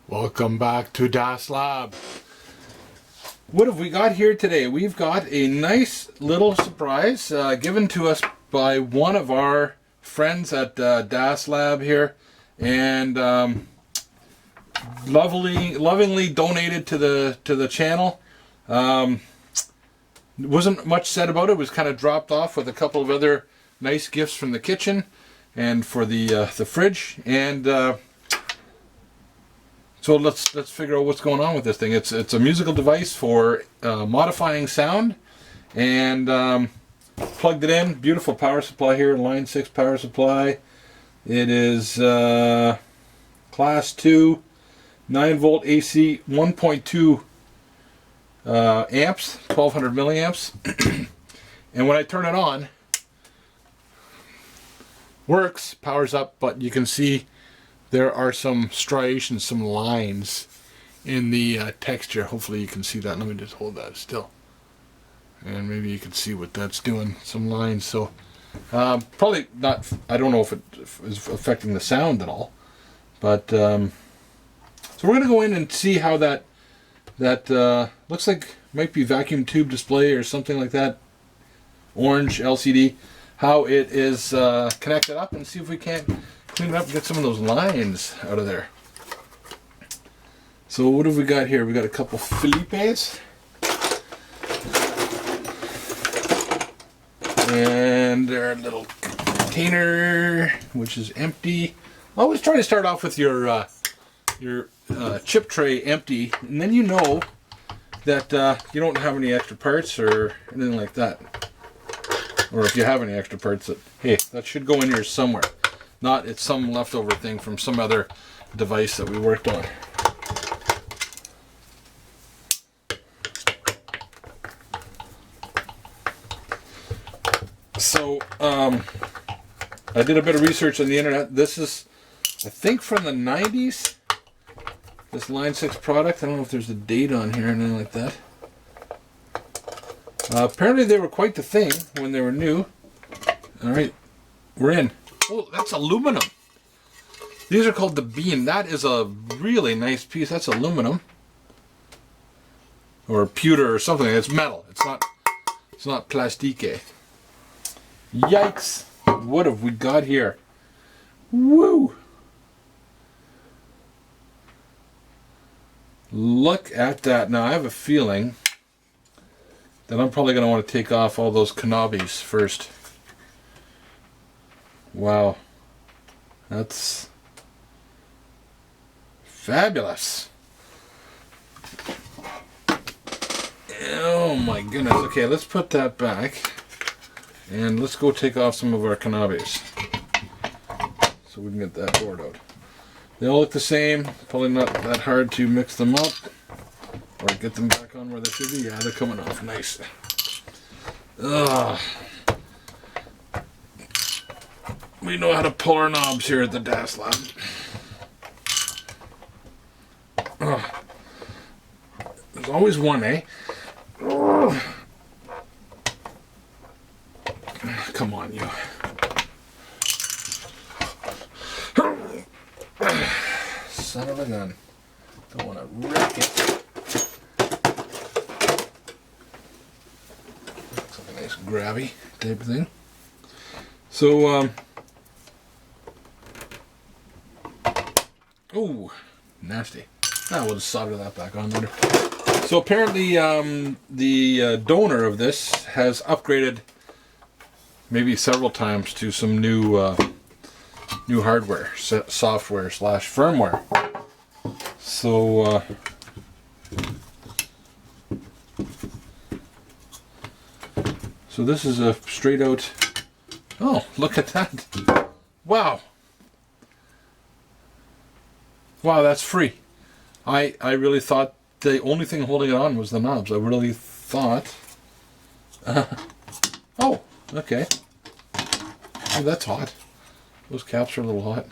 Welcome back to Das Lab. What have we got here today? We've got a nice little surprise given to us by one of our friends at Das Lab here, and lovingly donated to the channel. Wasn't much said about it. It was kind of dropped off with a couple of other nice gifts from the kitchen and for the fridge, and so let's figure out what's going on with this thing. It's a musical device for modifying sound, and plugged it in. Beautiful power supply here, Line 6 power supply. It is class 2, 9 volt AC, 1.2 amps, 1200 milliamps. And when I turn it on, works, powers up, but you can see there are some striations, some lines in the texture. Hopefully you can see that. Let me just hold that still, and maybe you can see what that's doing, some lines. So probably not, I don't know if it is affecting the sound at all, but so we're going to go in and see how that looks like. Might be vacuum tube display or something like that, orange LCD, how it is connected up, and see if we can't clean it up and get some of those lines out of there. So what have we got here? We got a couple Filipes and their little container, which is empty. Always try to start off with your chip tray empty, and then you know that you don't have any extra parts or anything like that. Or if you have any extra parts, that should go in here somewhere. Not it's some leftover thing from some other device that we worked on. So I did a bit of research on the internet. This is, I think, from the 90s. This Line 6 product. I don't know if there's a date on here or anything like that. Apparently they were quite the thing when they were new. Alright, we're in. Oh, that's aluminum. These are called the beam. That is a really nice piece. That's aluminum. Or pewter or something. It's metal. It's not plastique. Yikes. What have we got here? Woo! Look at that. Now I have a feeling that I'm probably going to want to take off all those knobbies first. Wow. That's fabulous. Oh my goodness. Okay, let's put that back. And let's go take off some of our knobbies, so we can get that board out. They all look the same. Probably not that hard to mix them up or get them back on where they should be. Yeah, they're coming off nice. Ugh. We know how to pull our knobs here at the Das Lab. Ugh. There's always one, eh? Ugh. Come on, you. Son of a gun. Don't want to wreck it. Looks like a nice grabby type of thing. So, oh, nasty. We'll just solder that back on later. So apparently the donor of this has upgraded maybe several times to some new hardware, software / firmware. So so this is a straight out. Oh, look at that! Wow. Wow, that's free. I really thought the only thing holding it on was the knobs. I really thought. Oh, okay. Oh, that's hot. Those caps are a little hot.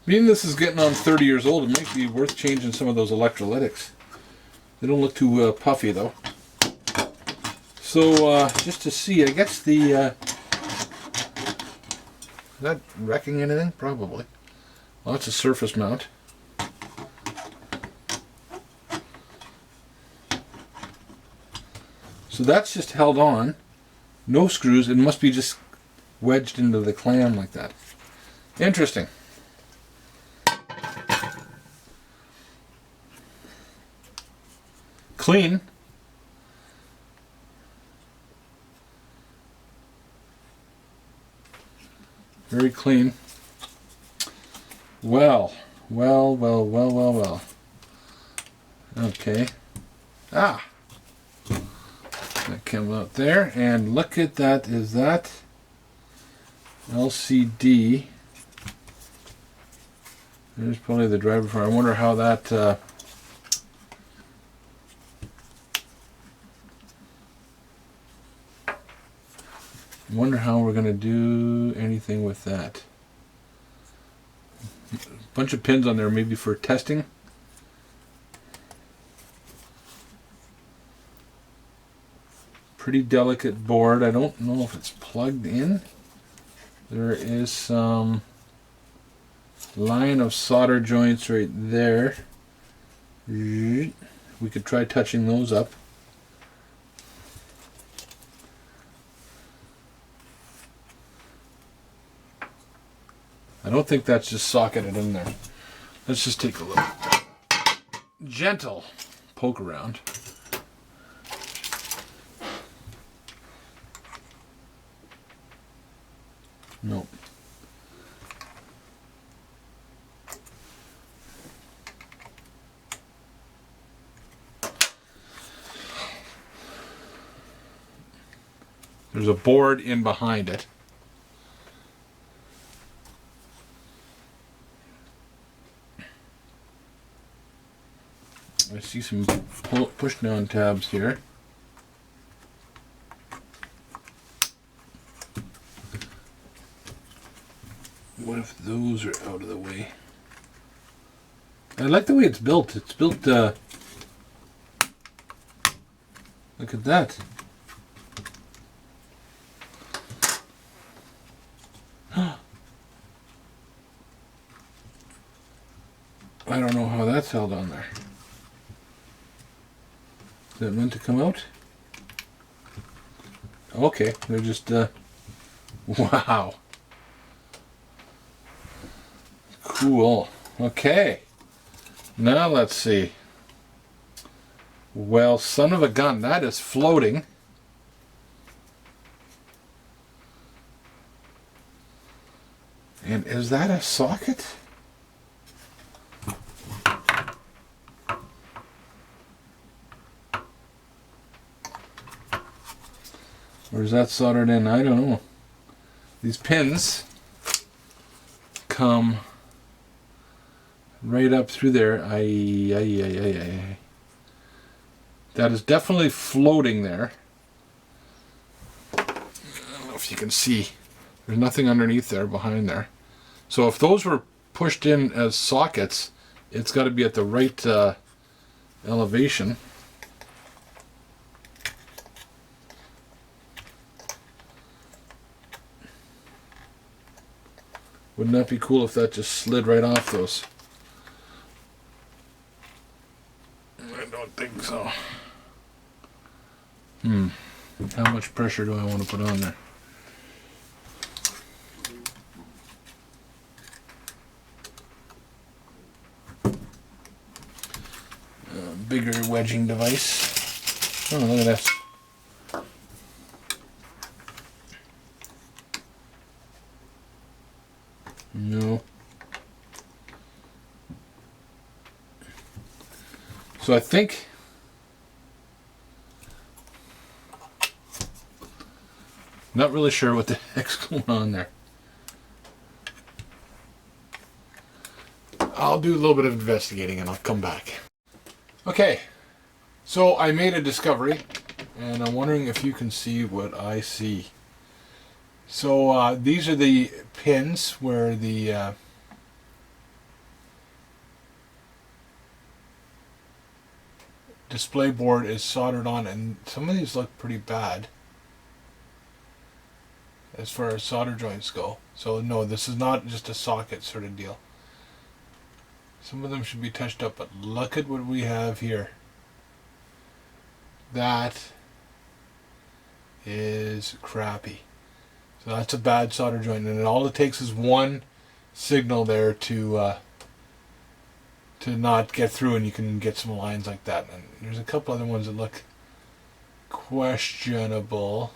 Being this is getting on 30 years old, it might be worth changing some of those electrolytics. They don't look too puffy though. So just to see, I guess the is that wrecking anything? Probably. Well, that's a surface mount. So that's just held on. No screws. It must be just wedged into the clam like that. Interesting. Clean. Very clean. Well. Okay. Ah! That came out there, and look at that. Is that LCD? There's probably the driver for. I wonder how that. I wonder how we're going to do anything with that. A bunch of pins on there, maybe for testing. Pretty delicate board. I don't know if it's plugged in. There is some line of solder joints right there. We could try touching those up. I don't think that's just socketed in there. Let's just take a look. Gentle poke around. Nope. There's a board in behind it. I see some push down tabs here. What if those are out of the way? I like the way it's built. It's built, look at that. I don't know how that's held on there. Is that meant to come out? Okay, they're just, wow. Cool. Okay. Now let's see. Well, son of a gun, that is floating. And is that a socket? Or is that soldered in? I don't know. These pins come right up through there. That is definitely floating there. I don't know if you can see. There's nothing underneath there, behind there. So if those were pushed in as sockets, it's got to be at the right elevation. Wouldn't that be cool if that just slid right off those? I don't think so. How much pressure do I want to put on there? Bigger wedging device. Oh, look at this. No. So I think not really sure what the heck's going on there. I'll do a little bit of investigating and I'll come back. Okay, so I made a discovery and I'm wondering if you can see what I see. So these are the pins where the display board is soldered on, and some of these look pretty bad as far as solder joints go. So no, this is not just a socket sort of deal. Some of them should be touched up, but look at what we have here. That is crappy. So that's a bad solder joint, and all it takes is one signal there to not get through, and you can get some lines like that. And there's a couple other ones that look questionable.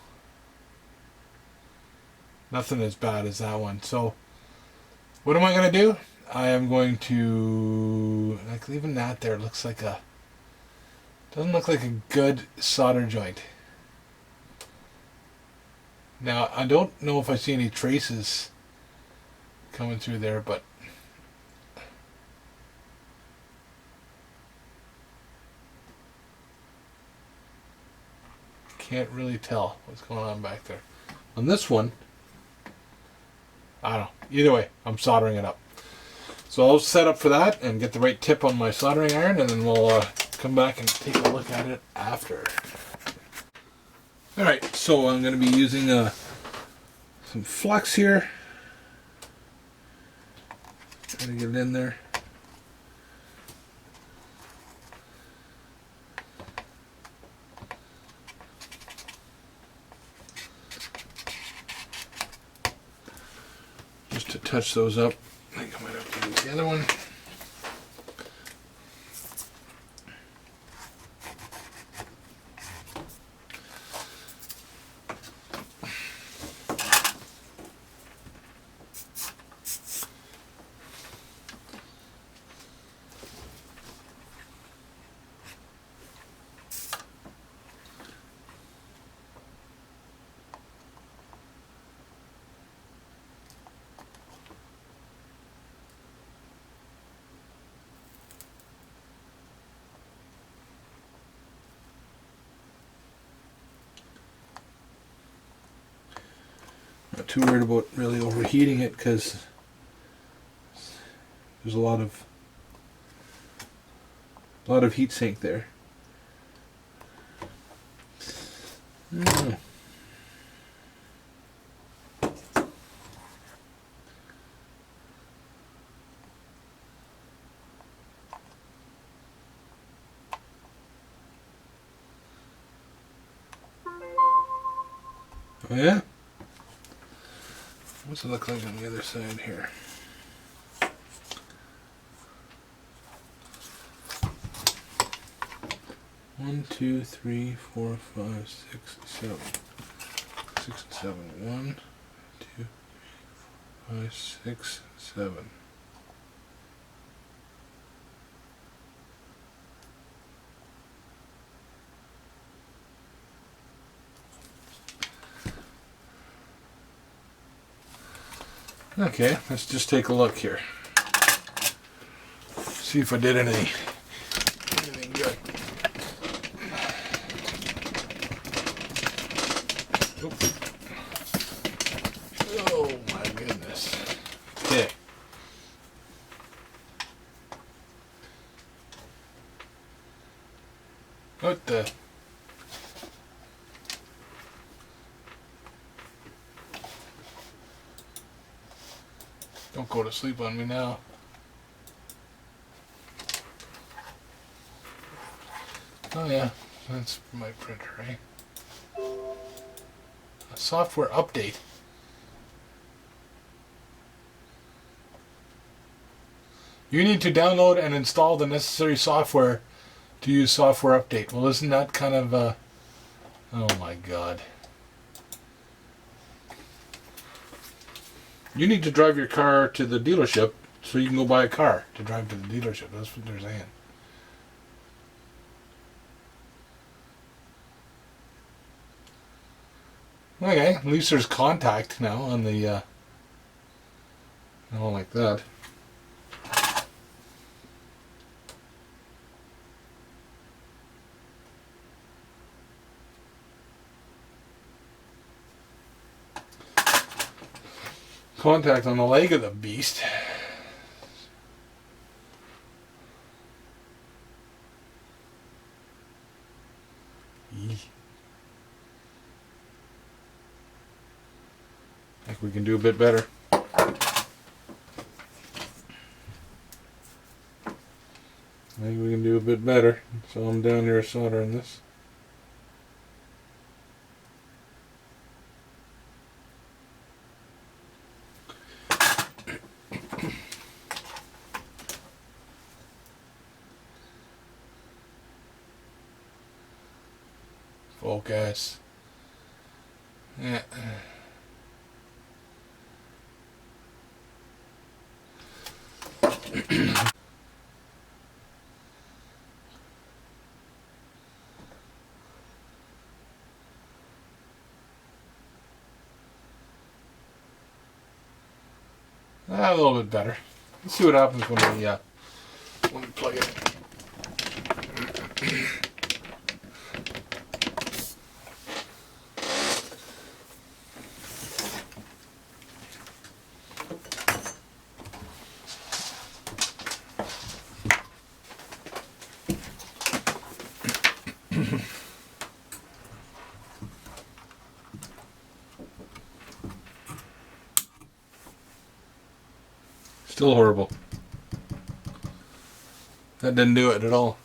Nothing as bad as that one. So what am I going to do? I am going to, like, even that there looks like a, doesn't look like a good solder joint. Now, I don't know if I see any traces coming through there, but can't really tell what's going on back there. On this one, I don't know. Either way, I'm soldering it up. So I'll set up for that and get the right tip on my soldering iron, and then we'll come back and take a look at it after. Alright, so I'm going to be using some flux here. Trying to get it in there. Just to touch those up. I think I might have to use the other one. Not too worried about really overheating it because there's a lot of heat sink there. Oh yeah? What's it look like on the other side here? One, two, three, four, five, six, seven. 6 and 7. 1, 2, 5, 6, 7. Okay, let's just take a look here. See if I did anything good. Oh my goodness. Okay. What the? Don't go to sleep on me now. Oh yeah, that's my printer, right? A software update. You need to download and install the necessary software to use software update. Well, isn't that kind of oh my god. You need to drive your car to the dealership so you can go buy a car to drive to the dealership. That's what they're saying. Okay, at least there's contact now on the I don't like that. Contact on the leg of the beast. I think we can do a bit better. Maybe we can do a bit better. So I'm down here soldering this. Focus. Yeah. A little bit better. Let's see what happens when we plug it in. Still horrible. That didn't do it at all.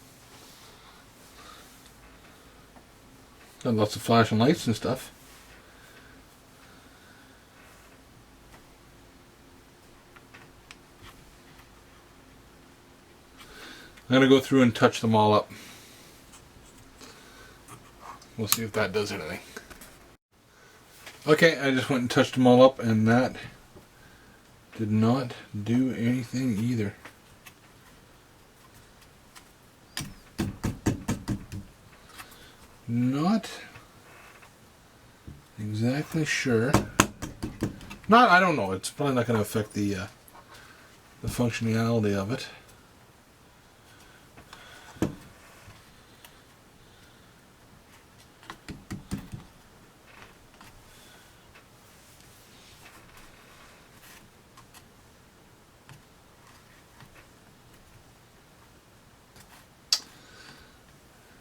Got lots of flashing lights and stuff. I'm going to go through and touch them all up. We'll see if that does anything. Okay, I just went and touched them all up, and that did not do anything either. Not exactly sure. I don't know. It's probably not going to affect the functionality of it.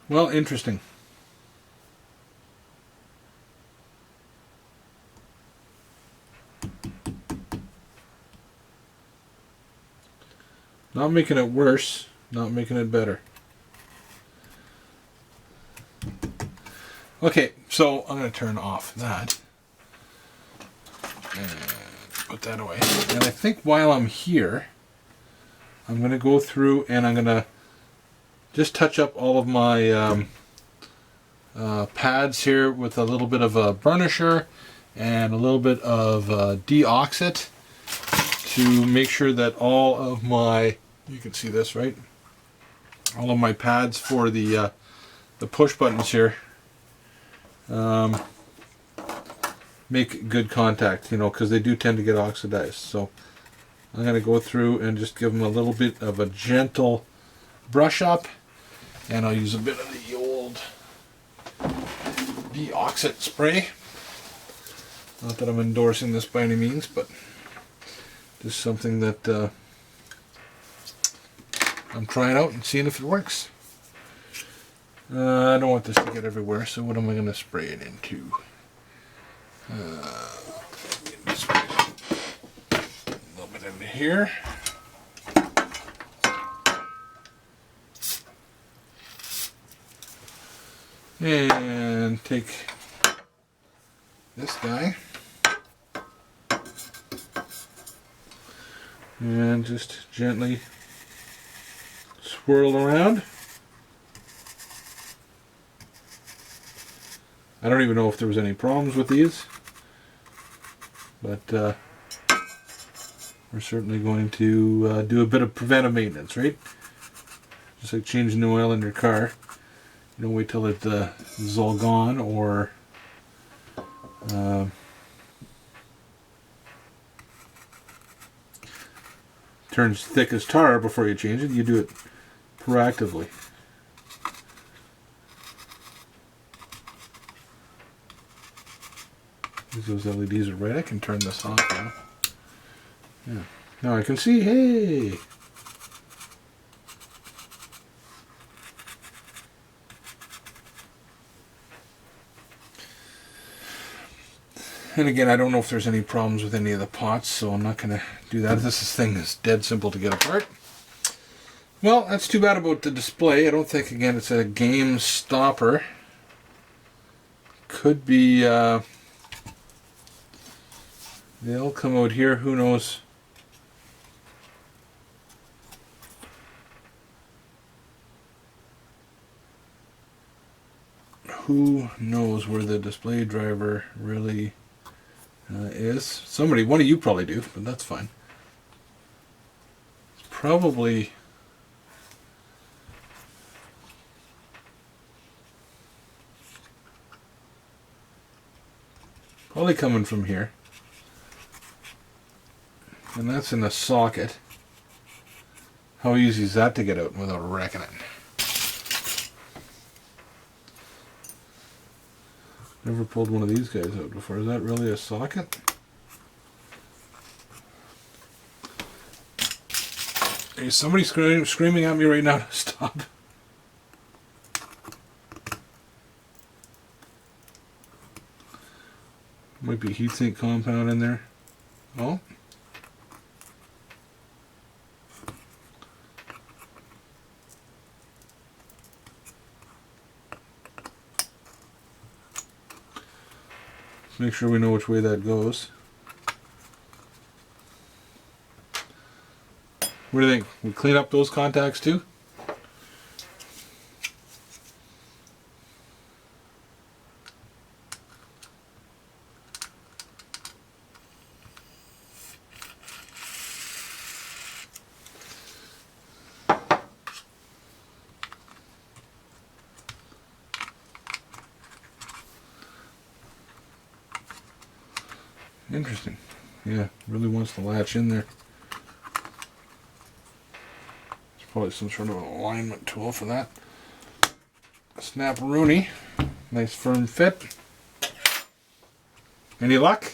Well, interesting. Not making it worse, not making it better. Okay, so I'm going to turn off that. And put that away. And I think while I'm here, I'm going to go through and I'm going to just touch up all of my pads here with a little bit of a burnisher and a little bit of deoxit to make sure that all of my, you can see this, right? All of my pads for the push buttons here make good contact, you know, because they do tend to get oxidized. So I'm going to go through and just give them a little bit of a gentle brush up, and I'll use a bit of the old deoxit spray. Not that I'm endorsing this by any means, but just something that I'm trying out and seeing if it works. I don't want this to get everywhere, so what am I going to spray it into? Spray a little bit into here. And take this guy and just gently swirl around. I don't even know if there was any problems with these, but we're certainly going to do a bit of preventive maintenance, right? Just like changing the oil in your car. You don't wait till it is all gone or turns thick as tar before you change it. You do it proactively. Those LEDs are right. I can turn this off now. Yeah. Now I can see, hey! And again, I don't know if there's any problems with any of the pots, so I'm not going to do that. This thing is dead simple to get apart. Well, that's too bad about the display. I don't think, again, it's a game stopper. Could be, they'll come out here, who knows. Who knows where the display driver really is? Somebody, one of you probably do, but that's fine. It's probably coming from here. And that's in the socket. How easy is that to get out without wrecking it? Never pulled one of these guys out before. Is that really a socket? Is somebody screaming at me right now to stop? Might be heatsink compound in there. Oh. Make sure we know which way that goes. What do you think? We clean up those contacts too? Interesting. Yeah, really wants to latch in there. There's probably some sort of an alignment tool for that. Snap-a-rooney. Nice firm fit. Any luck?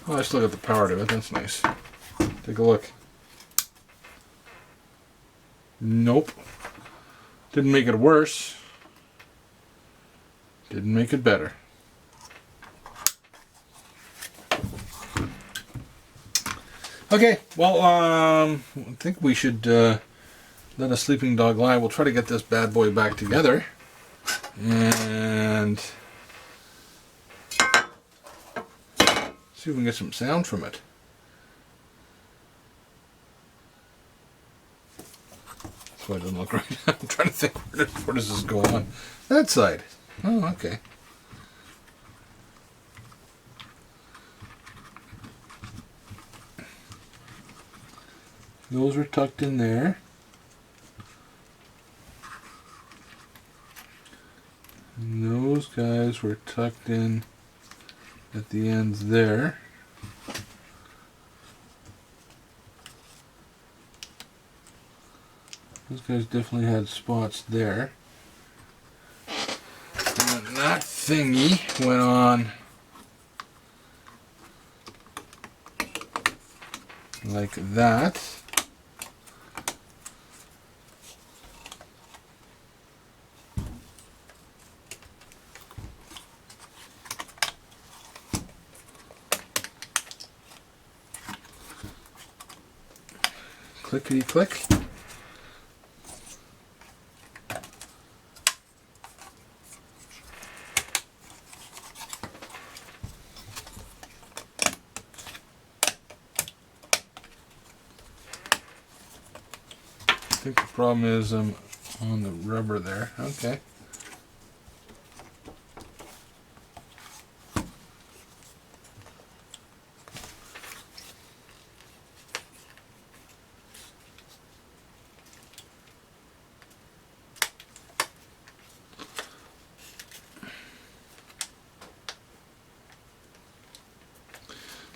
Oh, let's look at the power to it. That's nice. Take a look. Nope. Didn't make it worse. Didn't make it better. Okay, well, I think we should let a sleeping dog lie. We'll try to get this bad boy back together. And see if we can get some sound from it. That's why it doesn't look right. I'm trying to think, where does this go on? That side. Oh, okay. Those are tucked in there. And those guys were tucked in at the ends there. Those guys definitely had spots there. And that thingy went on like that. Clickety click. I think the problem is I'm on the rubber there. Okay.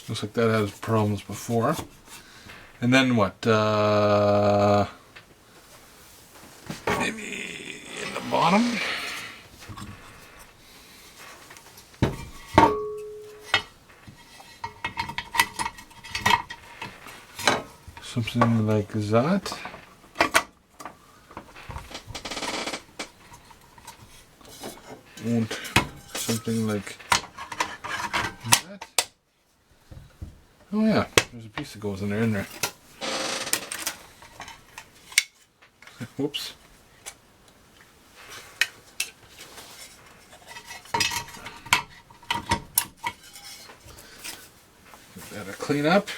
Looks like that has problems before. And then what? Maybe in the bottom? Something like that. And something like that. Oh yeah, there's a piece that goes in there, Whoops. Give that a clean up.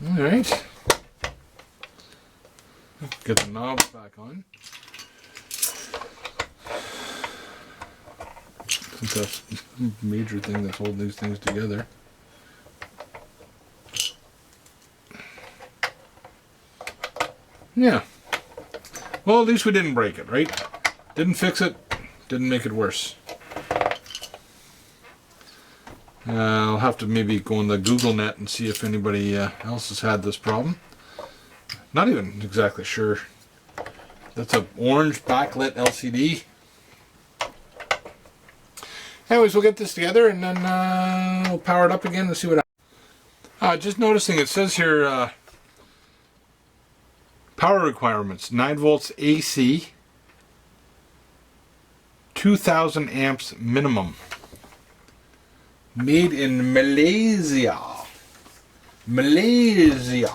All right. Get the knobs back on. Since that's a major thing that's holding these things together. Yeah. Well, at least we didn't break it, right? Didn't fix it. Didn't make it worse. I'll have to maybe go on the Google net and see if anybody else has had this problem. Not even exactly sure. That's an orange backlit LCD. Anyways, we'll get this together and then we'll power it up again and see what happens. Just noticing it says here power requirements 9 volts AC, 2000 amps minimum. Made in Malaysia. Malaysia.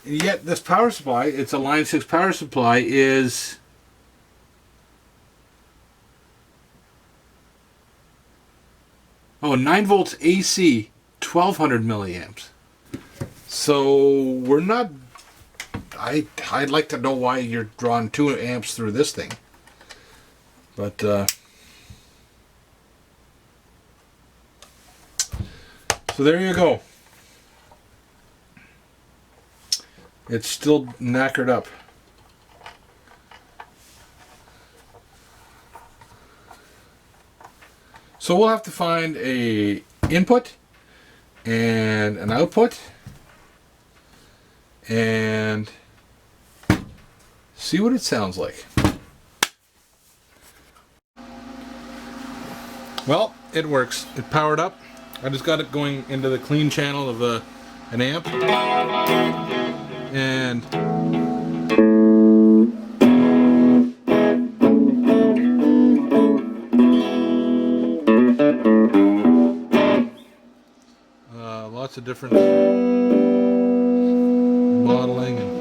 And yet this power supply, it's a Line 6 power supply, is oh, 9 volts AC, 1200 milliamps. So we're not, I'd like to know why you're drawing 2 amps through this thing. But so there you go. It's still knackered up. So we'll have to find a input and an output and see what it sounds like. Well, it works. It powered up. I just got it going into the clean channel of an amp, and lots of different modeling and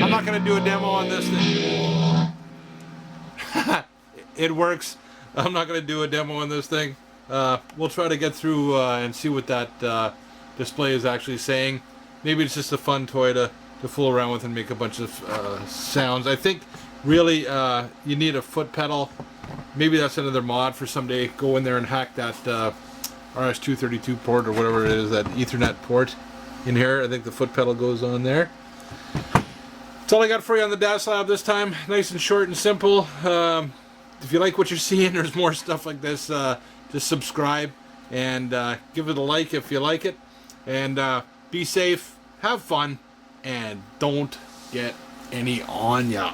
I'm not going to do a demo on this thing. It works. I'm not going to do a demo on this thing. We'll try to get through and see what that display is actually saying. Maybe it's just a fun toy to fool around with and make a bunch of sounds. I think really you need a foot pedal. Maybe that's another mod for someday. Go in there and hack that RS-232 port or whatever it is, that Ethernet port in here. I think the foot pedal goes on there. That's all I got for you on the DAS Lab this time. Nice and short and simple. If you like what you're seeing, there's more stuff like this. Just subscribe and give it a like if you like it. And be safe, have fun, and don't get any on ya.